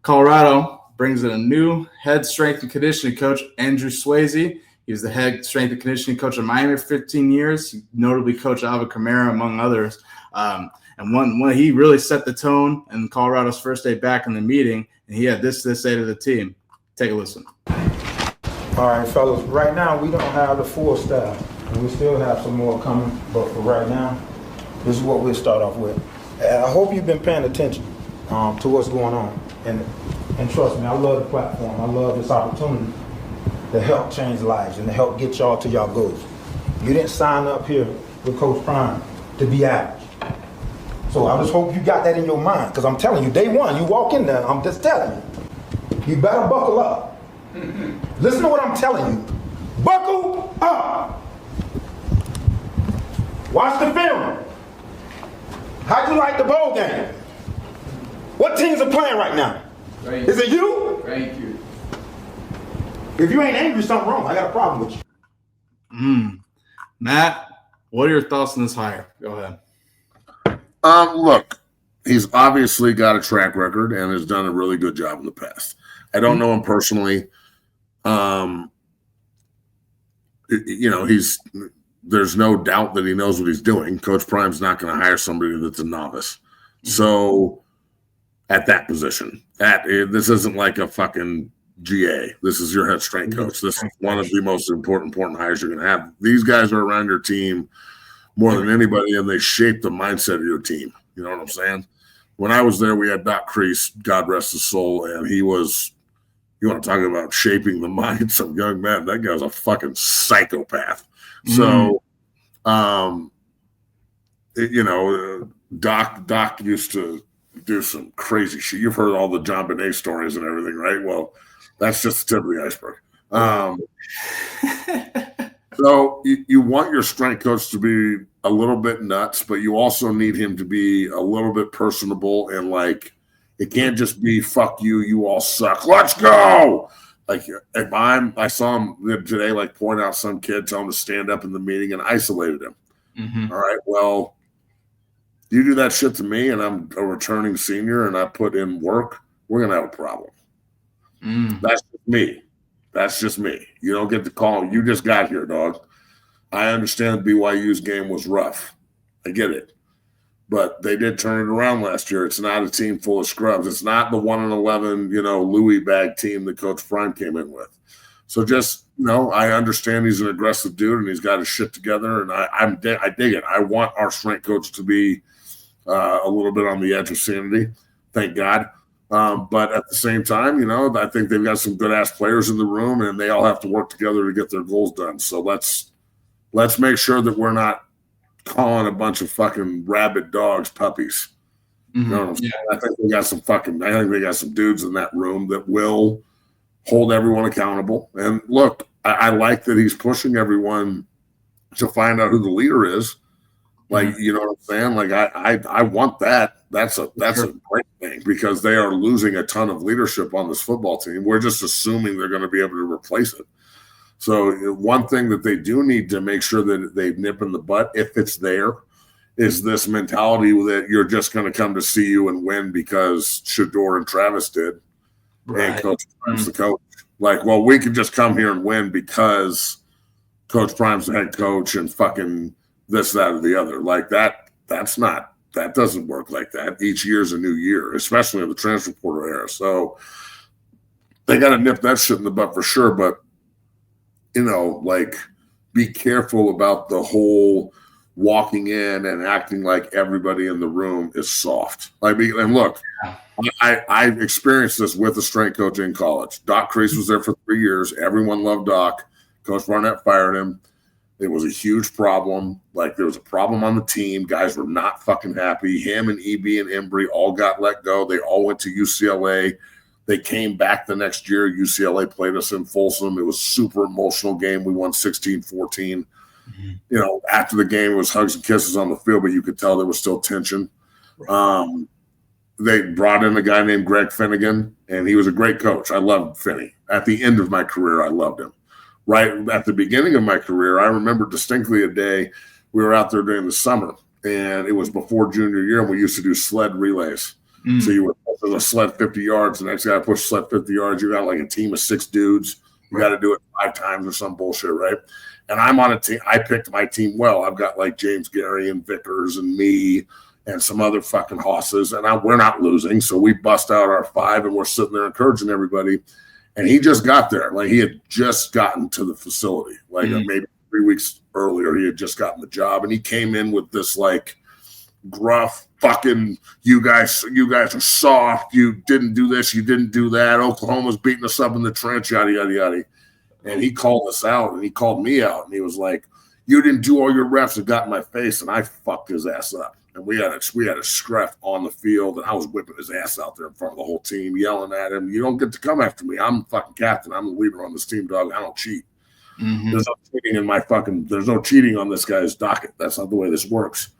Colorado brings in a new head strength and conditioning coach, ANDREU SWASEY. He was the head strength and conditioning coach of Miami for 15 years. He notably coached Alvin Kamara, among others. And one he really set the tone in Colorado's first day back in the meeting, and he had this to say to the team. Take a listen. All right, fellas. Right now, we don't have the full staff, and we still have some more coming. But for right now, this is what we'll start off with. And I hope you've been paying attention to what's going on. And trust me, I love the platform. I love this opportunity to help change lives and to help get y'all to y'all goals. You didn't sign up here with Coach Prime to be average. So I just hope you got that in your mind, because I'm telling you, day one, you walk in there, I'm just telling you, you better buckle up. Listen to what I'm telling you. Buckle up. Watch the film. How'd you like the bowl game? What teams are playing right now? Is it you? Thank you. If you ain't angry, something wrong. I got a problem with you. Matt, what are your thoughts on this hire? Go ahead. Look, he's obviously got a track record and has done a really good job in the past. I don't know him personally. There's no doubt that he knows what he's doing. Coach Prime's not going to hire somebody that's a novice. So at that position, this isn't like a fucking GA. This is your head strength coach. This is one of the most important hires you're going to have. These guys are around your team more than anybody, and they shape the mindset of your team. You know what I'm saying? When I was there, we had Doc Crease, God rest his soul, and he was, you want to talk about shaping the minds of young men, that guy's a fucking psychopath. So, Doc used to do some crazy shit. You've heard all the John Bonet stories and everything, right? Well, that's just the tip of the iceberg. So you want your strength coach to be a little bit nuts, but you also need him to be a little bit personable, and like, it can't just be "fuck you, you all suck, let's go." Like, if I saw him today, like, point out some kid, tell him to stand up in the meeting, and isolated him. All right, well, you do that shit to me, and I'm a returning senior, and I put in work, we're gonna have a problem. That's just me. That's just me. You don't get to call. You just got here, dog. I understand BYU's game was rough. I get it. But they did turn it around last year. It's not a team full of scrubs. It's not the 1-11, Louis bag team that Coach Prime came in with. So just, I understand he's an aggressive dude and he's got his shit together, and I dig it. I want our strength coach to be a little bit on the edge of sanity. Thank God. But at the same time, I think they've got some good ass players in the room, and they all have to work together to get their goals done. So let's make sure that we're not calling a bunch of fucking rabid dogs puppies. You know what I'm saying? I think they got some dudes in that room that will hold everyone accountable. And look, I like that he's pushing everyone to find out who the leader is. Like, you know what I'm saying? Like, I want that. That's a great thing, because they are losing a ton of leadership on this football team. We're just assuming they're going to be able to replace it. So one thing that they do need to make sure that they nip in the butt, if it's there, is this mentality that you're just going to come to see you and win because Shador and Travis did, right, and Coach Prime's the coach. Like, well, we can just come here and win because Coach Prime's the head coach and fucking this, that, or the other. Like, that doesn't work like that. Each year's a new year, especially in the transfer portal era. So they got to nip that shit in the butt for sure. But, be careful about the whole walking in and acting like everybody in the room is soft. And look, I experienced this with a strength coach in college. Doc Crease was there for 3 years. Everyone loved Doc. Coach Barnett fired him. It was a huge problem. Like, there was a problem on the team. Guys were not fucking happy. Him and EB and Embry all got let go. They all went to UCLA. They came back the next year. UCLA played us in Folsom. It was a super emotional game. We won 16-14. After the game, it was hugs and kisses on the field, but you could tell there was still tension. They brought in a guy named Greg Finnegan, and he was a great coach. I loved Finney. At the end of my career, I loved him. Right at the beginning of my career, I remember distinctly a day we were out there during the summer, and it was before junior year, and we used to do sled relays. So you would pushes a sled 50 yards. The next guy pushes sled 50 yards. You got like a team of 6 dudes. You got to do it 5 times or some bullshit, right? And I'm on a team. I picked my team well. I've got like James Gary and Vickers and me and some other fucking hosses, and we're not losing. So we bust out our 5, and we're sitting there encouraging everybody. And he just got there. Like, he had just gotten to the facility. Like, maybe 3 weeks earlier, he had just gotten the job. And he came in with this, like, gruff fucking, you guys are soft. You didn't do this. You didn't do that. Oklahoma's beating us up in the trench, yada, yada, yada. And he called us out, and he called me out. And he was like, you didn't do all your reps. It got in my face, and I fucked his ass up. And we had a scrap on the field, and I was whipping his ass out there in front of the whole team, yelling at him, you don't get to come after me. I'm the fucking captain. I'm the leader on this team, dog. I don't cheat. There's no cheating in there's no cheating on this guy's docket. That's not the way this works.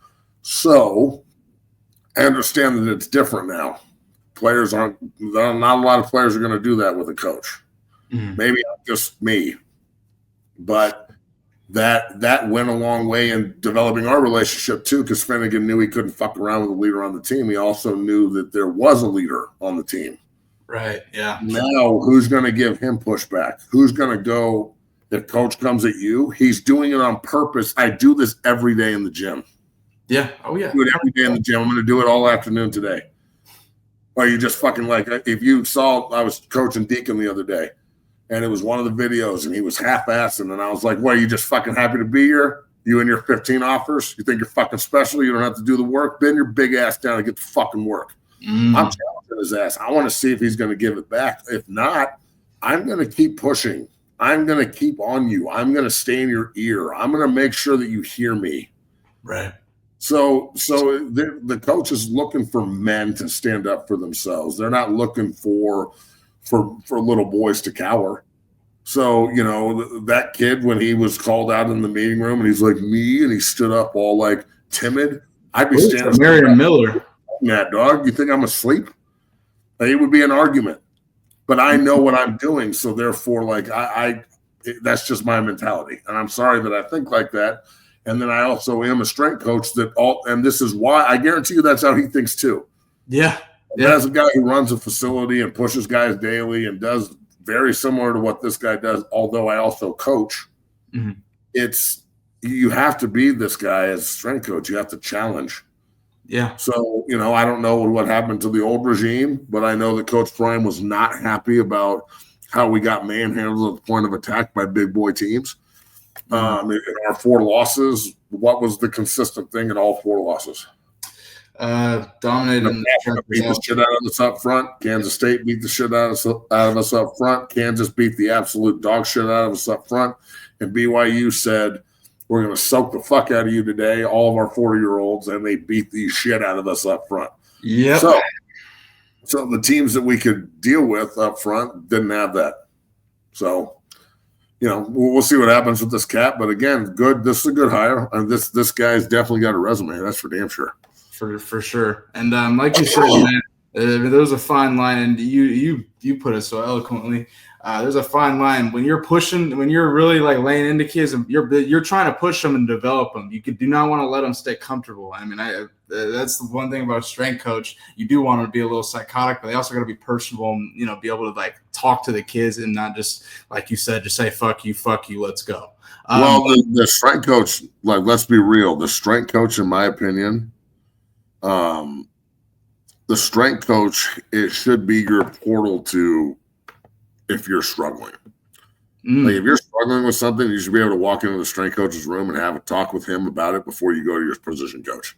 So I understand that it's different now. Not a lot of players are going to do that with a coach. Maybe just me. But that went a long way in developing our relationship too, because Finnegan knew he couldn't fuck around with a leader on the team. He also knew that there was a leader on the team. Right, yeah. Now, who's going to give him pushback? Who's going to go, if coach comes at you, he's doing it on purpose. I do this every day in the gym. Yeah, oh yeah. I do it every day in the gym. I'm going to do it all afternoon today. Or you just fucking like, if you saw, I was coaching Deacon the other day, and it was one of the videos, and he was half-assing, and I was like, what, are you just fucking happy to be here? You and your 15 offers? You think you're fucking special? You don't have to do the work? Bend your big ass down and get the fucking work. I'm challenging his ass. I want to see if he's going to give it back. If not, I'm going to keep pushing. I'm going to keep on you. I'm going to stay in your ear. I'm going to make sure that you hear me. Right. So the coach is looking for men to stand up for themselves. They're not looking for little boys to cower. So, that kid, when he was called out in the meeting room and he's like, me, and he stood up all like timid, I'd be standing Marion Miller. Mad dog. You think I'm asleep? It would be an argument, but I know what I'm doing. So therefore, like that's just my mentality. And I'm sorry that I think like that. And then I also am a strength coach and this is why I guarantee you that's how he thinks too. Yeah. As a guy who runs a facility and pushes guys daily and does very similar to what this guy does, although I also coach, you have to be this guy as a strength coach. You have to challenge. Yeah. So, I don't know what happened to the old regime, but I know that Coach Prime was not happy about how we got manhandled at the point of attack by big boy teams. In our 4 losses, what was the consistent thing in all 4 losses? Dominated. Beat the shit out of us up front. Kansas State beat the shit out of us up front. Kansas beat the absolute dog shit out of us up front. And BYU said, we're going to soak the fuck out of you today, all of our 40-year-olds, and they beat the shit out of us up front. Yeah. So the teams that we could deal with up front didn't have that. So, we'll see what happens with this cat. But again, good. This is a good hire. And this guy's definitely got a resume. That's for damn sure. For sure. And like you said, man, there's a fine line, and you put it so eloquently. There's a fine line when you're pushing, when you're really like laying into kids, and you're trying to do them and develop them. You do not want to let them stay comfortable. I mean, that's the one thing about a strength coach. You do want to be a little psychotic, but they also got to be personable and be able to like talk to the kids and not just, like you said, just say fuck you, let's go. Well, the strength coach, like, let's be real. The strength coach, in my opinion, the strength coach, it should be your portal to if you're struggling. Like, if you're struggling with something, you should be able to walk into the strength coach's room and have a talk with him about it before you go to your position coach.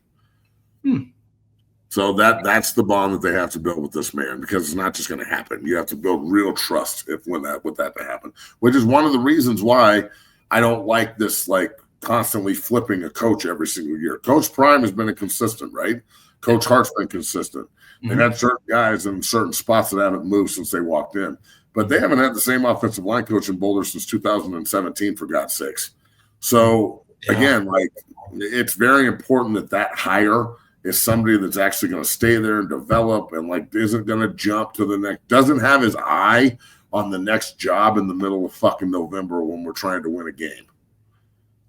So that's the bond that they have to build with this man, because it's not just going to happen. You have to build real trust with that to happen, which is one of the reasons why I don't like this, like, constantly flipping a coach every single year. Coach Prime has been consistent, right? Coach Hart's been consistent. They've had certain guys in certain spots that haven't moved since they walked in. But they haven't had the same offensive line coach in Boulder since 2017, for God's sakes. So, again, like, it's very important that hire is somebody that's actually going to stay there and develop and, like, isn't going to jump to the next, doesn't have his eye on the next job in the middle of fucking November when we're trying to win a game.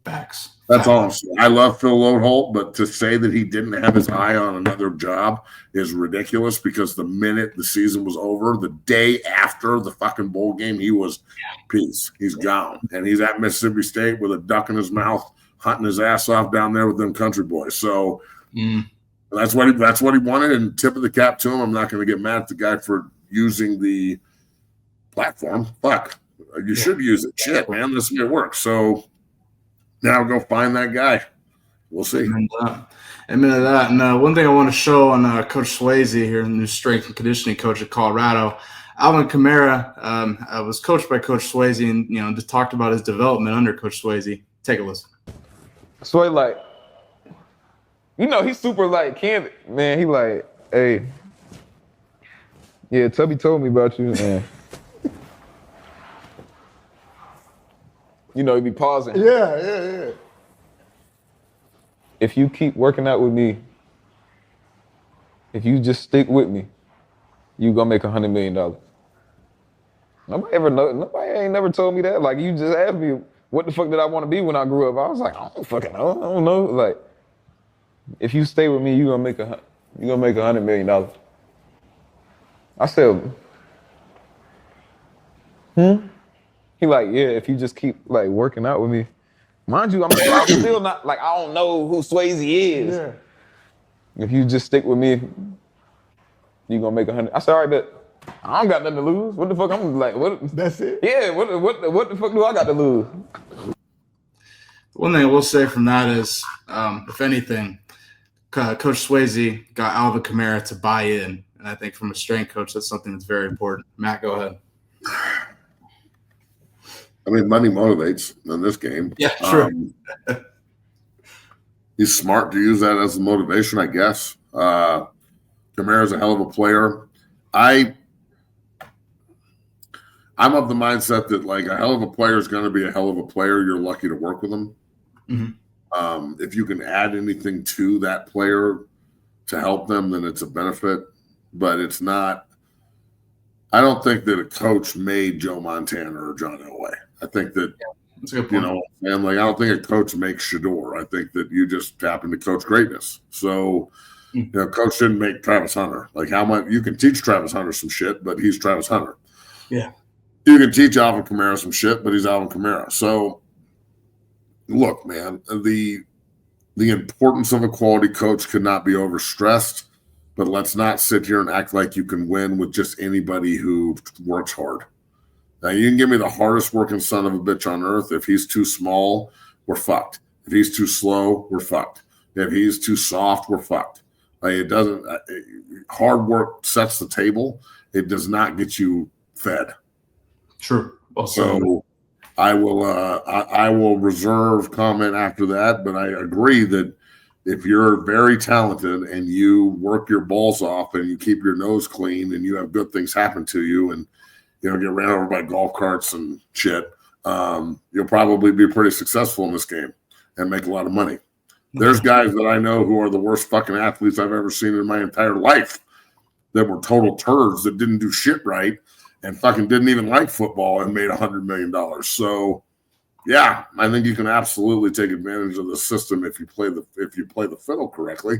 Facts. That's all I'm saying. I love Phil Lodeholt, but to say that he didn't have his eye on another job is ridiculous because the minute the season was over, the day after the fucking bowl game, he was peace. He's gone. And he's at Mississippi State with a duck in his mouth, hunting his ass off down there with them country boys. So that's what he wanted, and tip of the cap to him. I'm not going to get mad at the guy for using the platform. Fuck. You should use it. Shit, man. This is going to work. So now go find that guy. We'll see. Amen to that. And one thing I want to show on Coach Swasey here, the new strength and conditioning coach at Colorado, Alvin Kamara was coached by Coach Swasey, and just talked about his development under Coach Swasey. Take a listen. So like, he's super like candid, man. He like, hey, yeah, Tubby told me about you, man. He be pausing. Yeah. If you keep working out with me, if you just stick with me, you gonna make $100 million. Nobody ain't never told me that. Like, you just asked me, what the fuck did I want to be when I grew up? I was like, I don't fucking know. I don't know. Like, if you stay with me, you gonna make $100 million. I said, He like, yeah, if you just keep like working out with me. Mind you, I'm still not like, I don't know who Swasey is. Yeah. If you just stick with me, you gonna make 100. I said, all right, but I don't got nothing to lose. What the fuck? I'm like, what? That's it? Yeah, what the fuck do I got to lose? One thing I will say from that is, if anything, Coach Swasey got Alvin Kamara to buy in. And I think from a strength coach, that's something that's very important. Matt, go ahead. I mean, money motivates in this game. Yeah, true. He's smart to use that as a motivation, I guess. Kamara's a hell of a player. I'm of the mindset that like a hell of a player is going to be a hell of a player. You're lucky to work with him. If you can add anything to that player to help them, then it's a benefit. But it's not. I don't think that a coach made Joe Montana or John Elway. I think that, that's a good point. and like I don't think a coach makes Shador. I think that you just happen to coach greatness. So, coach didn't make Travis Hunter. Like how much you can teach Travis Hunter some shit, but he's Travis Hunter. Yeah. You can teach Alvin Kamara some shit, but he's Alvin Kamara. So, look, man, the importance of a quality coach could not be overstressed. But let's not sit here and act like you can win with just anybody who works hard. Now, you can give me the hardest working son of a bitch on earth. If he's too small, we're fucked. If he's too slow, we're fucked. If he's too soft, we're fucked. Like it doesn't. Hard work sets the table. It does not get you fed. True. So I will reserve comment after that. But I agree that if you're very talented and you work your balls off and you keep your nose clean and you have good things happen to you and get ran over by golf carts and shit, you'll probably be pretty successful in this game and make a lot of money. There's guys that I know who are the worst fucking athletes I've ever seen in my entire life that were total turds that didn't do shit right and fucking didn't even like football and made $100 million. So yeah, I think you can absolutely take advantage of the system if you play the fiddle correctly.